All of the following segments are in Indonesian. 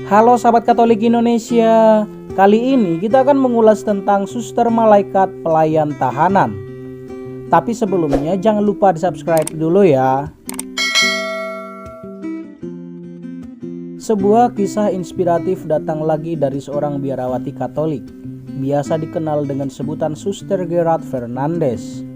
Halo sahabat Katolik Indonesia, kali ini kita akan mengulas tentang suster malaikat pelayan tahanan. Tapi sebelumnya jangan lupa di subscribe dulu ya. Sebuah kisah inspiratif datang lagi dari seorang biarawati Katolik, biasa dikenal dengan sebutan Suster Gerard Fernandez.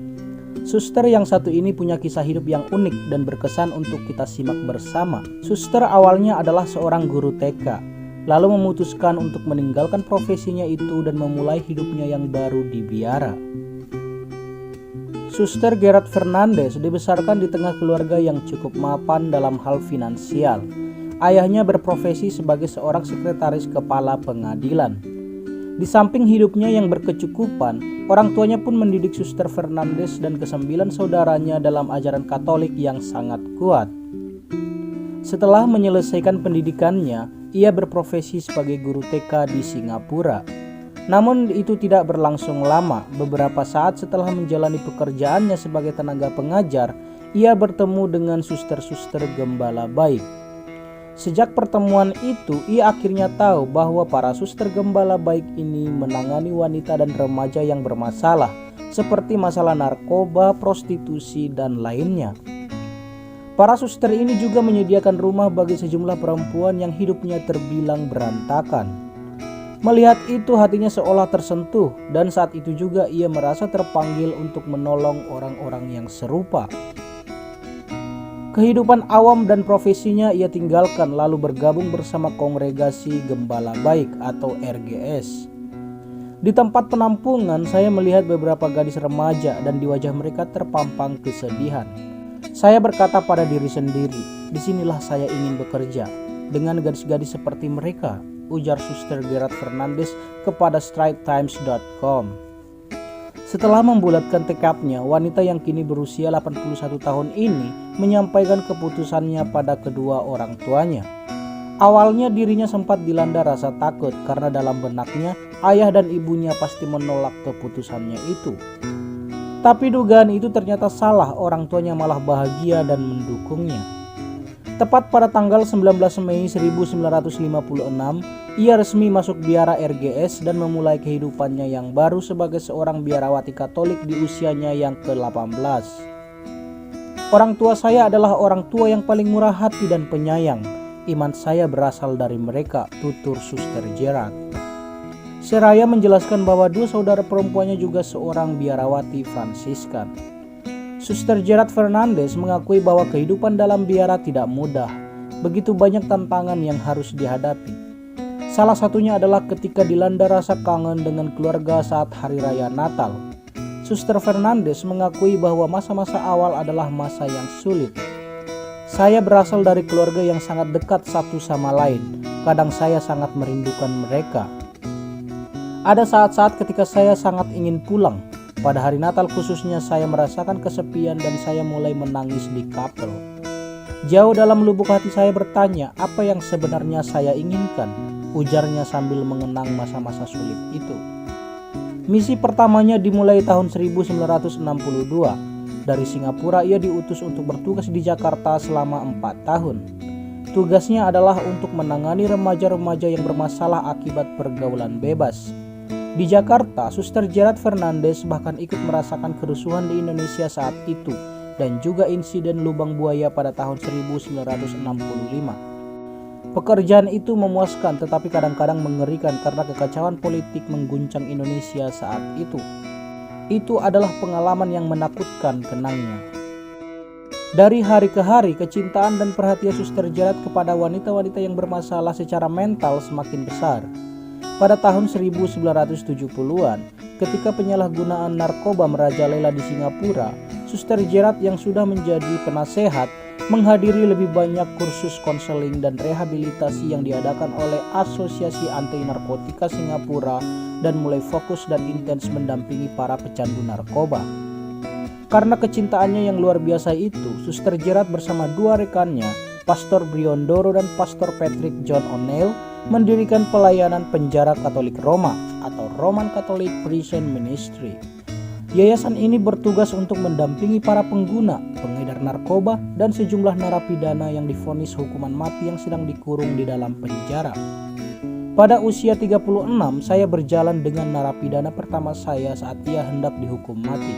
Suster yang satu ini punya kisah hidup yang unik dan berkesan untuk kita simak bersama. Suster awalnya adalah seorang guru TK, lalu memutuskan untuk meninggalkan profesinya itu dan memulai hidupnya yang baru di biara. Suster Gerard Fernandez dibesarkan di tengah keluarga yang cukup mapan dalam hal finansial. Ayahnya berprofesi sebagai seorang sekretaris kepala pengadilan. Di samping hidupnya yang berkecukupan, orang tuanya pun mendidik Suster Fernandez dan kesembilan saudaranya dalam ajaran Katolik yang sangat kuat. Setelah menyelesaikan pendidikannya, ia berprofesi sebagai guru TK di Singapura. Namun itu tidak berlangsung lama. Beberapa saat setelah menjalani pekerjaannya sebagai tenaga pengajar, ia bertemu dengan suster-suster gembala baik. Sejak pertemuan itu, ia akhirnya tahu bahwa para suster gembala baik ini menangani wanita dan remaja yang bermasalah, seperti masalah narkoba, prostitusi, dan lainnya. Para suster ini juga menyediakan rumah bagi sejumlah perempuan yang hidupnya terbilang berantakan. Melihat itu hatinya seolah tersentuh, dan saat itu juga ia merasa terpanggil untuk menolong orang-orang yang serupa. Kehidupan awam dan profesinya ia tinggalkan lalu bergabung bersama Kongregasi Gembala Baik atau RGS. Di tempat penampungan saya melihat beberapa gadis remaja dan di wajah mereka terpampang kesedihan. Saya berkata pada diri sendiri, disinilah saya ingin bekerja dengan gadis-gadis seperti mereka, ujar Suster Gerard Fernandez kepada StrideTimes.com. Setelah membulatkan tekadnya, wanita yang kini berusia 81 tahun ini menyampaikan keputusannya pada kedua orang tuanya. Awalnya dirinya sempat dilanda rasa takut karena dalam benaknya ayah dan ibunya pasti menolak keputusannya itu. Tapi dugaan itu ternyata salah, orang tuanya malah bahagia dan mendukungnya. Tepat pada tanggal 19 Mei 1956, ia resmi masuk biara RGS dan memulai kehidupannya yang baru sebagai seorang biarawati Katolik di usianya yang ke-18. Orang tua saya adalah orang tua yang paling murah hati dan penyayang. Iman saya berasal dari mereka, tutur Suster Gerard. Seraya menjelaskan bahwa dua saudara perempuannya juga seorang biarawati Fransiskan. Suster Gerard Fernandez mengakui bahwa kehidupan dalam biara tidak mudah. Begitu banyak tantangan yang harus dihadapi. Salah satunya adalah ketika dilanda rasa kangen dengan keluarga saat hari raya Natal. Suster Fernandez mengakui bahwa masa-masa awal adalah masa yang sulit. Saya berasal dari keluarga yang sangat dekat satu sama lain. Kadang saya sangat merindukan mereka. Ada saat-saat ketika saya sangat ingin pulang. Pada hari Natal khususnya saya merasakan kesepian dan saya mulai menangis di kapel. Jauh dalam lubuk hati saya bertanya, apa yang sebenarnya saya inginkan? Ujarnya sambil mengenang masa-masa sulit itu. Misi pertamanya dimulai tahun 1962. Dari Singapura ia diutus untuk bertugas di Jakarta selama 4 tahun. Tugasnya adalah untuk menangani remaja-remaja yang bermasalah akibat pergaulan bebas. Di Jakarta, Suster Gerard Fernandez bahkan ikut merasakan kerusuhan di Indonesia saat itu dan juga insiden lubang buaya pada tahun 1965. Pekerjaan itu memuaskan tetapi kadang-kadang mengerikan karena kekacauan politik mengguncang Indonesia saat itu. Itu adalah pengalaman yang menakutkan, kenangnya. Dari hari ke hari, kecintaan dan perhatian Suster Gerard kepada wanita-wanita yang bermasalah secara mental semakin besar. Pada tahun 1970-an, ketika penyalahgunaan narkoba merajalela di Singapura, Suster Gerard yang sudah menjadi penasehat menghadiri lebih banyak kursus konseling dan rehabilitasi yang diadakan oleh Asosiasi Anti Narkotika Singapura dan mulai fokus dan intens mendampingi para pecandu narkoba. Karena kecintaannya yang luar biasa itu, Suster Gerard bersama dua rekannya, Pastor Briondoro dan Pastor Patrick John O'Neill, mendirikan pelayanan penjara Katolik Roma atau Roman Catholic Prison Ministry. Yayasan ini bertugas untuk mendampingi para pengguna, pengedar narkoba, dan sejumlah narapidana yang divonis hukuman mati yang sedang dikurung di dalam penjara. Pada usia 36, saya berjalan dengan narapidana pertama saya saat ia hendak dihukum mati.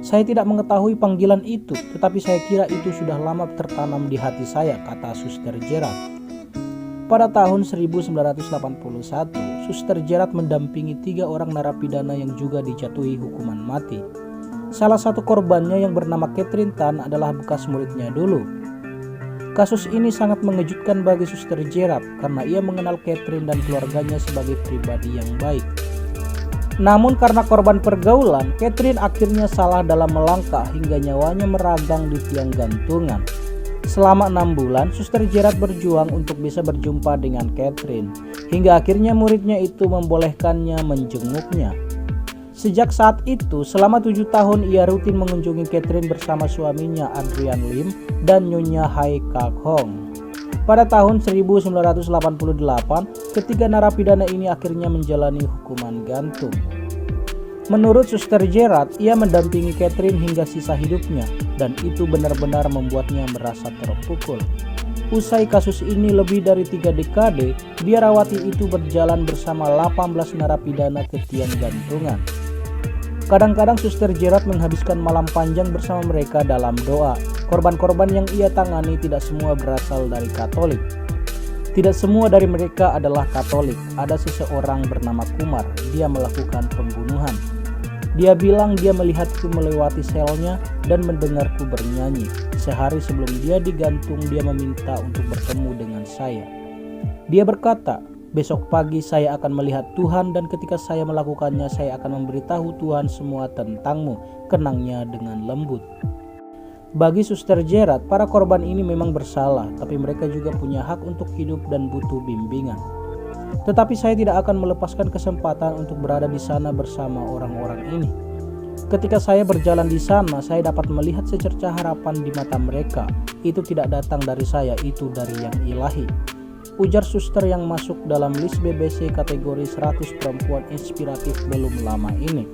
Saya tidak mengetahui panggilan itu, tetapi saya kira itu sudah lama tertanam di hati saya, kata Suster Gerard. Pada tahun 1981, Suster Gerard mendampingi 3 orang narapidana yang juga dijatuhi hukuman mati. Salah satu korbannya yang bernama Catherine Tan adalah bekas muridnya dulu. Kasus ini sangat mengejutkan bagi Suster Gerard karena ia mengenal Catherine dan keluarganya sebagai pribadi yang baik. Namun karena korban pergaulan, Catherine akhirnya salah dalam melangkah hingga nyawanya meragang di tiang gantungan. Selama 6 bulan, Suster Gerard berjuang untuk bisa berjumpa dengan Catherine, hingga akhirnya muridnya itu membolehkannya menjenguknya. Sejak saat itu, selama 7 tahun ia rutin mengunjungi Catherine bersama suaminya Adrian Lim dan Nyonya Hai Kak Hong. Pada tahun 1988, ketiga narapidana ini akhirnya menjalani hukuman gantung. Menurut Suster Gerard, ia mendampingi Catherine hingga sisa hidupnya, dan itu benar-benar membuatnya merasa terpukul. Usai kasus ini lebih dari 3 dekade, biarawati itu berjalan bersama 18 narapidana ke tiang gantungan. Kadang-kadang Suster Gerard menghabiskan malam panjang bersama mereka dalam doa. Korban-korban yang ia tangani tidak semua berasal dari Katolik. Tidak semua dari mereka adalah Katolik. Ada seseorang bernama Kumar, dia melakukan pembunuhan. Dia bilang dia melihatku melewati selnya dan mendengarku bernyanyi. Sehari sebelum dia digantung, dia meminta untuk bertemu dengan saya. Dia berkata, besok pagi saya akan melihat Tuhan dan ketika saya melakukannya saya akan memberitahu Tuhan semua tentangmu, kenangnya dengan lembut. Bagi Suster Gerard, para korban ini memang bersalah, tapi mereka juga punya hak untuk hidup dan butuh bimbingan. Tetapi saya tidak akan melepaskan kesempatan untuk berada di sana bersama orang-orang ini. Ketika saya berjalan di sana, saya dapat melihat secercah harapan di mata mereka. Itu tidak datang dari saya, itu dari yang ilahi. Ujar suster yang masuk dalam list BBC kategori 100 perempuan inspiratif belum lama ini.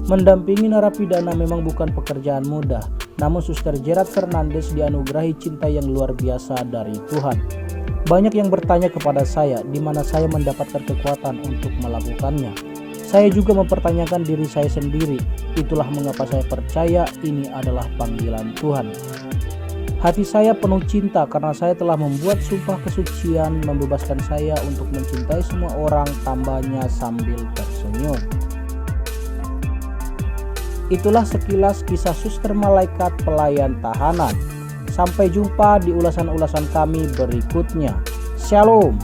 Mendampingi narapidana memang bukan pekerjaan mudah, namun Suster Gerard Fernandez dianugerahi cinta yang luar biasa dari Tuhan. Banyak yang bertanya kepada saya di mana saya mendapatkan kekuatan untuk melakukannya. Saya juga mempertanyakan diri saya sendiri. Itulah mengapa saya percaya ini adalah panggilan Tuhan. Hati saya penuh cinta karena saya telah membuat sumpah kesucian membebaskan saya untuk mencintai semua orang, tambahnya sambil tersenyum. Itulah sekilas kisah Suster Malaikat Pelayan Tahanan. Sampai jumpa di ulasan-ulasan kami berikutnya. Shalom.